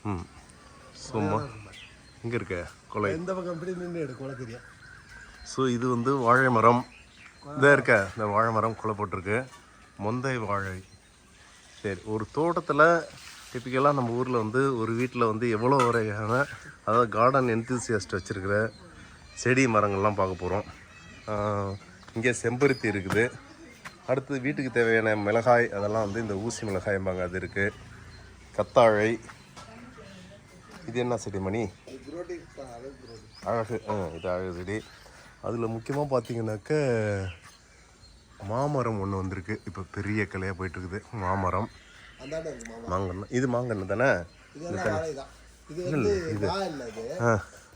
ம் சும்மா இங்கே இருக்க கொலை எந்த பக்கம் எப்படி நின்று எடு கொலை தெரியும். ஸோ இது வந்து வாழை மரம் இதாக இருக்க இந்த வாழை மரம் கொலை போட்டிருக்கு. முந்தை வாழை. சரி, ஒரு தோட்டத்தில் டிப்பிக்கலாக நம்ம ஊரில் வந்து ஒரு வீட்டில் வந்து எவ்வளோ வரையான அதாவது கார்டன் என்தூசியாஸ்ட் வச்சுருக்கிற செடி மரங்கள்லாம் பார்க்க போகிறோம். இங்கே செம்பருத்தி இருக்குது. அடுத்தது வீட்டுக்கு தேவையான மிளகாய், அதெல்லாம் வந்து இந்த ஊசி மிளகாய்ம்பாங்க, அது இருக்குது. கத்தாழை. இது என்ன செடி மணி? அழகு. இது அழகு செடி. அதில் முக்கியமாக பார்த்தீங்கன்னாக்க மாமரம் ஒன்று வந்திருக்கு. இப்போ பெரிய கிளையாக போயிட்டுருக்குது மாமரம். மாங்கன்று. இது மாங்கன்று தானே?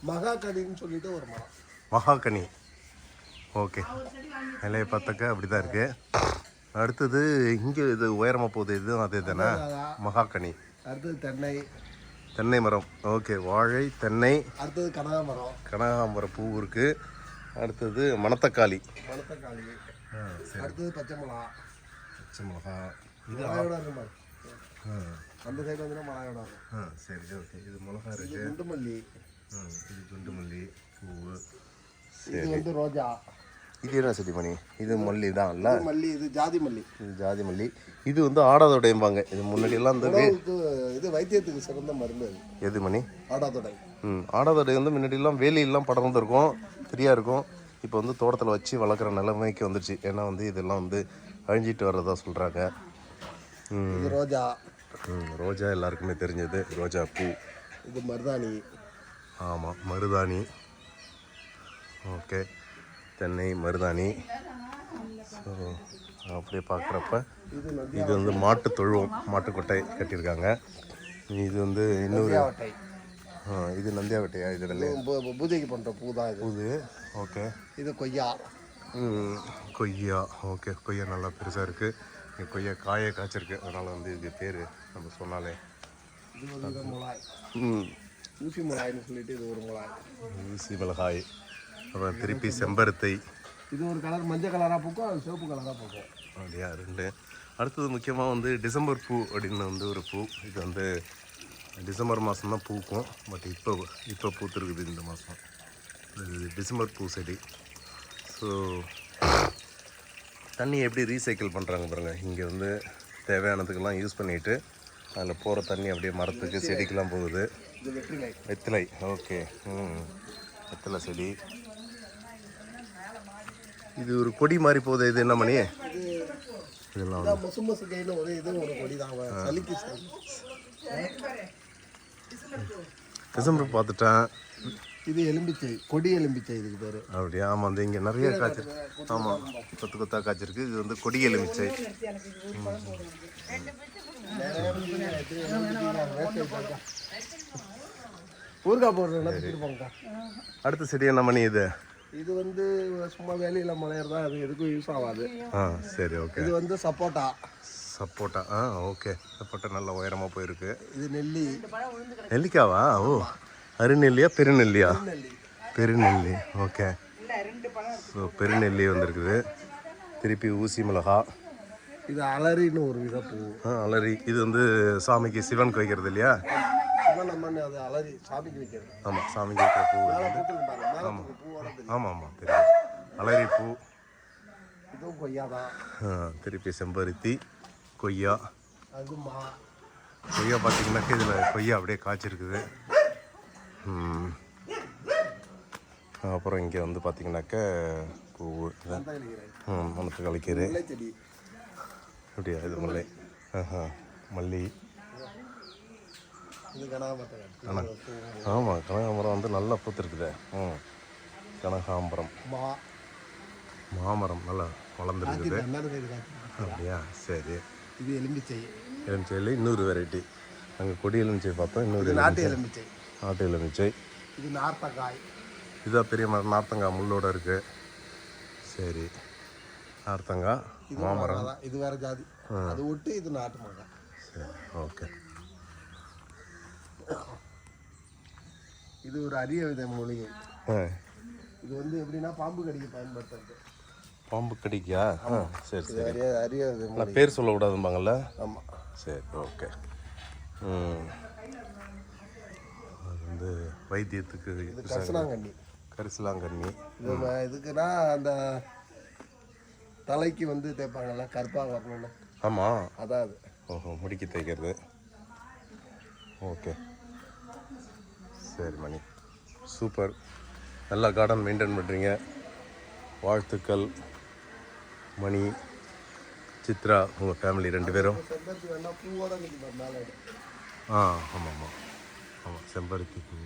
மகாகனின்னு சொல்லிட்டு ஒரு மரம். மகாகனி. ஓகே, இலையை பார்த்தாக்க அப்படி தான் இருக்குது. அடுத்தது இங்கே இது உயரமாக போகுது, இதுவும் அதே தானே? மகாகனி. அடுத்தது தென்னை. தென்னை மரம். ஓகே, வாழை, தென்னை. அடுத்தது கனகாமரம். கனகாமரம் பூ இருக்குது. அடுத்தது மணத்தக்காளி. மணத்தக்காளி. அடுத்தது பச்சை மிளகா. பச்சை மிளகா. இது மலையோட இருக்கும். அந்த சைடு வந்து மலையோட இருக்கும். சரி, ஓகே. இது மிளகா இருக்குது. குண்டு மல்லி. இது குண்டு மல்லி பூவு. இது வந்து ரோஜா. இது என்ன செடி மணி? இது மல்லி தான் இல்லை? மல்லி. இது ஜாதி மல்லி. இது ஜாதி மல்லி. இது வந்து ஆடாதொடைம்பாங்க. இது முன்னாடியெல்லாம் இந்த இது வைத்தியத்துக்கு சிறந்த மருந்து. எது மணி? ஆடாதொடை. ஆடாதொடை வந்து முன்னாடியெல்லாம் வேலியெல்லாம் படர்ந்துருக்கும், ஃப்ரீயாக இருக்கும். இப்போ வந்து தோட்டத்தில் வச்சு வளர்க்குற நிலைமைக்கு வந்துடுச்சு. ஏன்னா வந்து இதெல்லாம் வந்து அழிஞ்சிட்டு வர்றதா சொல்கிறாங்க. இது ரோஜா. ரோஜா எல்லாருக்குமே தெரிஞ்சது, ரோஜா பூ. இது மருதாணி. ஆமாம், மருதாணி. ஓகே, தென்னை, மருதாணி. ஸோ அப்படியே பார்க்குறப்ப இது வந்து மாட்டு தொழுவம், மாட்டுக்கொட்டை கட்டியிருக்காங்க. இது வந்து இன்னொரு இது நந்தியாவட்டையா? இது வெள்ளை பூஜைக்கு பண்ணுற பூ தான் இது. பூது. ஓகே. இது கொய்யா. கொய்யா. ஓகே, கொய்யா நல்லா பெருசாக இருக்குது. இங்கே கொய்யா காயை காய்ச்சிருக்கு, அதனால் வந்து இது பேர் நம்ம சொன்னாலே. இது வந்து மிளகாய். ஊசி மிளகாய்னு சொல்லிட்டு இது ஒரு மிளகாய். ஊசி மிளகாய். அப்புறம் திருப்பி செம்பருத்தை. இது ஒரு கலர் மஞ்சள் கலராக பூக்கும், அது சிவப்பு கலராக பூக்கும். அப்படியா? ரெண்டு. அடுத்தது முக்கியமாக வந்து டிசம்பர் பூ அப்படின்னு வந்து ஒரு பூ. இது வந்து டிசம்பர் மாதம் தான் பூக்கும். பட் இப்போ பூத்துருக்குது இந்த மாதம். இது டிசம்பர் பூ செடி. ஸோ தண்ணி எப்படி ரீசைக்கிள் பண்ணுறாங்க பாருங்கள். இங்கே வந்து தேவையானதுக்கெல்லாம் யூஸ் பண்ணிவிட்டு அதில் போகிற தண்ணி அப்படியே மரத்துக்கு செடிக்கெலாம் போகுது. வெத்திலை. ஓகே. வெத்திலை செடி. இது ஒரு கொடி மாதிரி போகுது. இது என்ன மணி? இதெல்லாம் டிசம்பர் பார்த்துட்டேன். இது எலும்பிச்சை, கொடி எலும்பிச்சை இதுக்கு பேர். அப்படியா? ஆமாம், வந்து இங்கே நிறைய காய்ச்சல். ஆமாம், கொத்து கொத்தாக காய்ச்சிருக்கு. இது வந்து கொடி எலுமிச்சை. ஊறுகாய் போடுறேன். அடுத்த செடி என்ன மணி? இது இது வந்து சும்மா வேலையில் மலையறதா, அது எதுக்கும் யூஸ் ஆகாது. சரி, ஓகே. இது வந்து சப்போட்டா. சப்போட்டா. ஓகே. சப்போட்டா நல்ல உயரமாக போயிருக்கு. இது நெல்லி. நெல்லிக்காவா? ஓ, அருநெல்லியா பெருநெல்லியா? பெருநெல்லி. ஓகே. ஸோ பெருநெல்லி வந்திருக்குது. திருப்பி ஊசி மிளகா. இது அலரின்னு ஒரு வித பூ. அலரி. இது வந்து சாமிக்கு சிவனுக்கு வைக்கிறது இல்லையா? அது அலரி சாமிக்கு வைக்கிறது. ஆமாம், சாமிக்கு வைக்கிற பூ. ஆமாம் ஆமாம் ஆமாம், தெரியும். அலரி பூ. இதுவும் கொய்யா தான். திருப்பி செம்பருத்தி, கொய்யா. அது கொய்யா பார்த்தீங்கன்னாக்கா இதில் கொய்யா அப்படியே காய்ச்சிருக்குது. அப்புறம் இங்கே வந்து பார்த்தீங்கன்னாக்க பூ. மணத்து கலைக்கீரை. அப்படியா? இது முல்லை. மல்லி. ஆமாம், கனகாம்பரம் வந்து நல்லா பூத்துருக்குது. கனகாம்பரம். மாமரம் நல்லா வளர்ந்துருக்குது. அப்படியா? சரி. இது எலுமிச்சை. எலுமிச்சையில் இன்னொரு வெரைட்டி. நாங்கள் கொடி எலுமிச்சை பார்த்தோம். இன்னொரு நாட்டு எலுமிச்சை. நாட்டு எலுமிச்சை. இது நார்த்தங்காய். இதுதான் பெரிய மரம். நார்த்தங்காய் முள்ளோட இருக்குது. சரி, நார்த்தங்காய். மாமரம். இது வேறு ஜாதி. அது விட்டு இது நாட்டு மரம். சரி, ஓகே. இது ஒரு அரிய வித மூலிகை. இது வந்து எப்படின்னா பாம்பு கடிக்க பயன்படுத்துறது. பாம்பு கடிக்கா? சரி சரி. அரிய பேர் சொல்லக்கூடாதும்பாங்கல்ல? ஆமாம். சரி, ஓகே. வைத்தியத்துக்கு இது use ஆகுது. கரிசலாங்கண்ணி. கரிசலாங்கண்ணி. இது இதுக்குன்னா அந்த தலைக்கு வந்து தேய்ப்பாங்கல்ல கருப்பாக வரணும்னு. ஆமாம். அதான் அது. ஓஹோ, முடிக்கி தைக்கிறது. ஓகே, சரி மணி, சூப்பர். நல்லா கார்டன் மெயின்டைன் பண்ணுறீங்க. வாழ்த்துக்கள் மணி, சித்ரா, உங்கள் ஃபேமிலி 2 பேரும். செம்பருத்தி வேணா பூவோட நிற்கும் மேலே. ஆ, ஆமாம் ஆமாம் ஆமாம், செம்பருத்தி பூ.